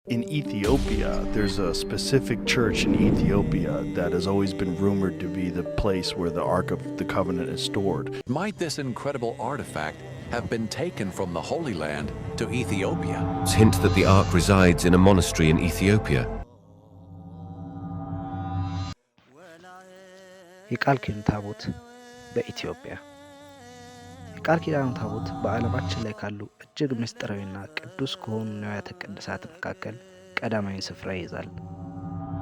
In Ethiopia, there's a specific church in Ethiopia that has always been rumored to be the place where the Ark of the Covenant is stored. Might this incredible artifact have been taken from the Holy Land to Ethiopia? Hint that the Ark resides in a monastery in Ethiopia. የቃል ኪዳኑ ታቦት በኢትዮጵያ የቃል ኪዳኑ ታቦት በዓለማችን ላይ ካሉ እጅግ ምስጢራዊና ቅዱስ ከሆኑ ንዋያተ ቅድሳት መካከል ቀዳማዊን ስፍራ ይይዛል።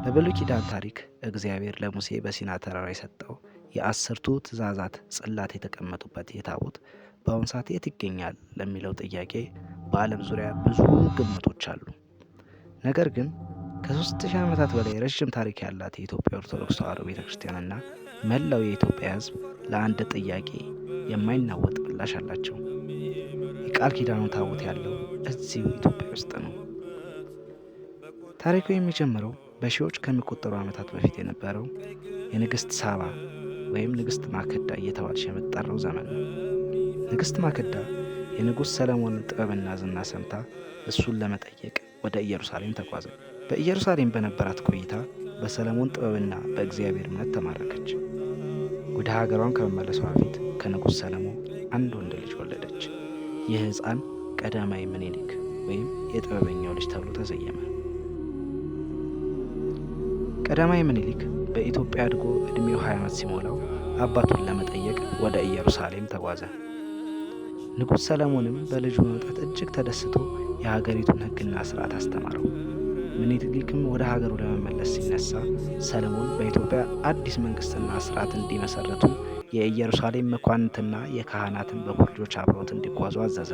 በብሉይ ኪዳን ታሪክ እግዚአብሔር ለሙሴ በሲና ተራራ የሰጠው የአስርቱ ትእዛዛት ጽላት የተቀመጡበት የታቦት በአሁኑ ሰዓት የት ይገኛል ለሚለው ጥያቄ በዓለም ዙሪያ ብዙ ግምቶች አሉ። ነገር ግን ከ3000 ዓመታት በላይ ረጅም ታሪክ ያላት የኢትዮጵያ ኦርቶዶክስ ተዋሕዶ ቤተክርስቲያንና መላው የኢትዮጵያ ሕዝብ ለአንድ ጥያቄ የማይናወጥ ምላሽ አላቸው። የቃል ኪዳኑ ታቦት ያለው እዚሁ ኢትዮጵያ ውስጥ ነው። ታሪኩ የሚጀምረው በሺዎች ከሚቆጠሩ ዓመታት በፊት የነበረው የንግሥት ሳባ ወይም ንግሥት ማክዳ እየተባለች የምትጠራው ዘመን ነው። ንግሥት ማክዳ የንጉሥ ሰለሞንን ጥበብና ዝና ሰምታ እሱን ለመጠየቅ ወደ ኢየሩሳሌም ተጓዘ። በኢየሩሳሌም በነበራት ቆይታ በሰለሞን ጥበብና በእግዚአብሔር እምነት ተማረከች። ወደ ሀገሯን ከመመለሷ በፊት ከንጉሥ ሰለሞን አንድ ወንድ ልጅ ወለደች። ይህ ሕፃን ቀዳማዊ ምኒልክ ወይም የጥበበኛው ልጅ ተብሎ ተሰየመ። ቀዳማዊ ምኒልክ በኢትዮጵያ አድጎ ዕድሜው 20 ዓመት ሲሞላው አባቱን ለመጠየቅ ወደ ኢየሩሳሌም ተጓዘ። ንጉሥ ሰለሞንም በልጁ መምጣት እጅግ ተደስቶ የሀገሪቱን ሕግና ሥርዓት አስተማረው። ምኒልክም ወደ ሀገሩ ለመመለስ ሲነሳ ሰለሞን በኢትዮጵያ አዲስ መንግስትና ስርዓት እንዲመሰረቱ የኢየሩሳሌም መኳንንትና የካህናትን በኩር ልጆች አብረውት እንዲጓዙ አዘዘ።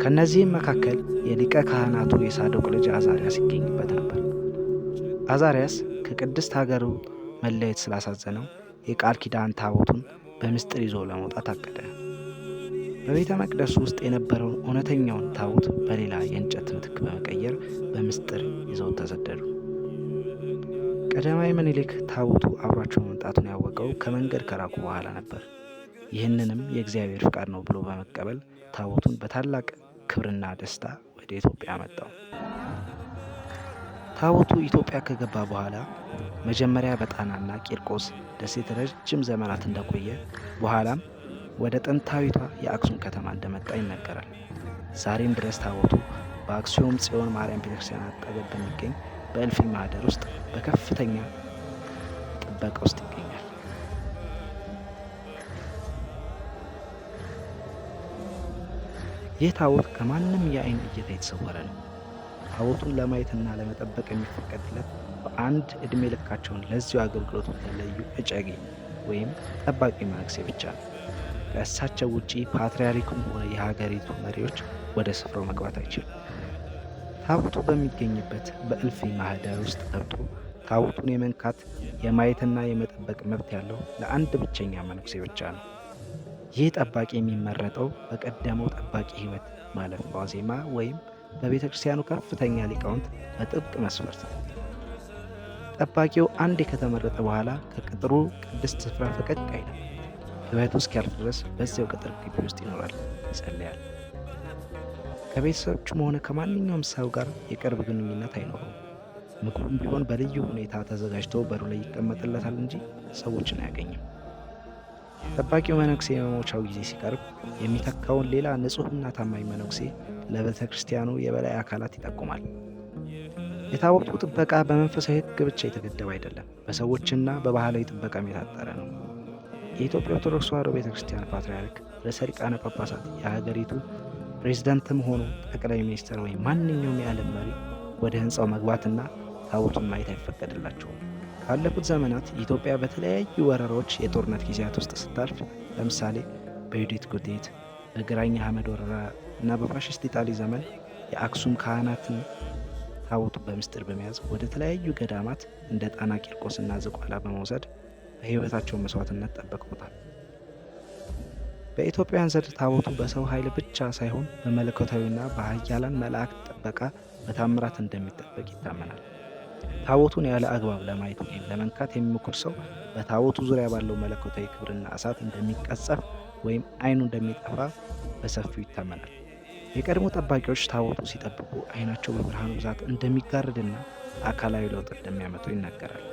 ከነዚህም መካከል የሊቀ ካህናቱ የሳዶቅ ልጅ አዛሪያስ ይገኝበት ነበር። አዛሪያስ ከቅድስት ሀገሩ መለየት ስላሳዘነው የቃል ኪዳን ታቦቱን በምስጢር ይዞ ለመውጣት አቀደ። በቤተ መቅደሱ ውስጥ የነበረውን እውነተኛውን ታቦት በሌላ የእንጨት ምትክ በመቀየር በምስጢር ይዘው ተሰደዱ። ቀዳማዊ ምኒልክ ታቦቱ አብሯቸው መምጣቱን ያወቀው ከመንገድ ከራቁ በኋላ ነበር። ይህንንም የእግዚአብሔር ፍቃድ ነው ብሎ በመቀበል ታቦቱን በታላቅ ክብርና ደስታ ወደ ኢትዮጵያ መጣው። ታቦቱ ኢትዮጵያ ከገባ በኋላ መጀመሪያ በጣናና ቂርቆስ ደሴት ረጅም ዘመናት እንደቆየ በኋላም ወደ ጥንታዊቷ የአክሱም ከተማ እንደመጣ ይነገራል። ዛሬም ድረስ ታቦቱ በአክሱም ጽዮን ማርያም ቤተክርስቲያን አጠገብ በሚገኝ በእልፍኝ ማህደር ውስጥ በከፍተኛ ጥበቃ ውስጥ ይገኛል። ይህ ታቦት ከማንም የአይን እይታ የተሰወረ ነው። ታቦቱን ለማየትና ለመጠበቅ የሚፈቀድለት በአንድ ዕድሜ ልካቸውን ለዚሁ አገልግሎት በተለዩ እጨጌ ወይም ጠባቂ መነኩሴ ብቻ ነው። ከእሳቸው ውጪ ፓትርያርኩም ሆነ የሀገሪቱ መሪዎች ወደ ስፍራው መግባት አይችሉም። ታቦቱ በሚገኝበት በእልፍኝ ማህደር ውስጥ ገብቶ ታቦቱን የመንካት የማየትና የመጠበቅ መብት ያለው ለአንድ ብቸኛ መነኩሴ ብቻ ነው። ይህ ጠባቂ የሚመረጠው በቀደመው ጠባቂ ሕይወት ማለፍ ዋዜማ ወይም በቤተ ክርስቲያኑ ከፍተኛ ሊቃውንት በጥብቅ መስፈርት ነው። ጠባቂው አንዴ ከተመረጠ በኋላ ከቅጥሩ ቅድስት ስፍራ ፈቀቅ አይልም። ሕይወቱ እስኪያልፍ ድረስ በዚያው ቅጥር ግቢ ውስጥ ይኖራል፣ ይጸልያል። ከቤተሰቦቹም ሆነ ከማንኛውም ሰው ጋር የቅርብ ግንኙነት አይኖረውም። ምግቡም ቢሆን በልዩ ሁኔታ ተዘጋጅቶ በሩ ላይ ይቀመጥለታል እንጂ ሰዎችን አያገኝም። ጠባቂው መነኩሴ የመሞቻው ጊዜ ሲቀርብ የሚተካውን ሌላ ንጹሕና ታማኝ መነኩሴ ለቤተ ክርስቲያኑ የበላይ አካላት ይጠቁማል። የታቦቱ ጥበቃ በመንፈሳዊ ሕግ ብቻ የተገደበ አይደለም፣ በሰዎችና በባህላዊ ጥበቃም የታጠረ ነው። የኢትዮጵያ ኦርቶዶክስ ተዋሕዶ ቤተክርስቲያን ፓትርያርክ ርዕሰ ሊቃነ ጳጳሳት የሀገሪቱ ፕሬዝዳንትም ሆኑ ጠቅላይ ሚኒስትር ወይም ማንኛውም የዓለም መሪ ወደ ሕንፃው መግባትና ታቦቱን ማየት አይፈቀድላቸውም። ካለፉት ዘመናት ኢትዮጵያ በተለያዩ ወረራዎች የጦርነት ጊዜያት ውስጥ ስታልፍ፣ ለምሳሌ በዩዲት ጉዲት፣ በግራኝ አህመድ ወረራ እና በፋሽስት ኢጣሊ ዘመን የአክሱም ካህናትን ታቦቱ በምስጢር በመያዝ ወደ ተለያዩ ገዳማት እንደ ጣና ቂርቆስና ዝቋላ በመውሰድ በሕይወታቸው መስዋዕትነት ጠበቀውታል። በኢትዮጵያውያን ዘንድ ታቦቱ በሰው ኃይል ብቻ ሳይሆን በመለኮታዊና በኃያላን መላእክት ጥበቃ በታምራት እንደሚጠበቅ ይታመናል። ታቦቱን ያለ አግባብ ለማየት ወይም ለመንካት የሚሞክር ሰው በታቦቱ ዙሪያ ባለው መለኮታዊ ክብርና እሳት እንደሚቀጸፍ ወይም ዓይኑ እንደሚጠፋ በሰፊው ይታመናል። የቀድሞ ጠባቂዎች ታቦቱ ሲጠብቁ ዓይናቸው በብርሃኑ ብዛት እንደሚጋረድና አካላዊ ለውጥ እንደሚያመጡ ይናገራል።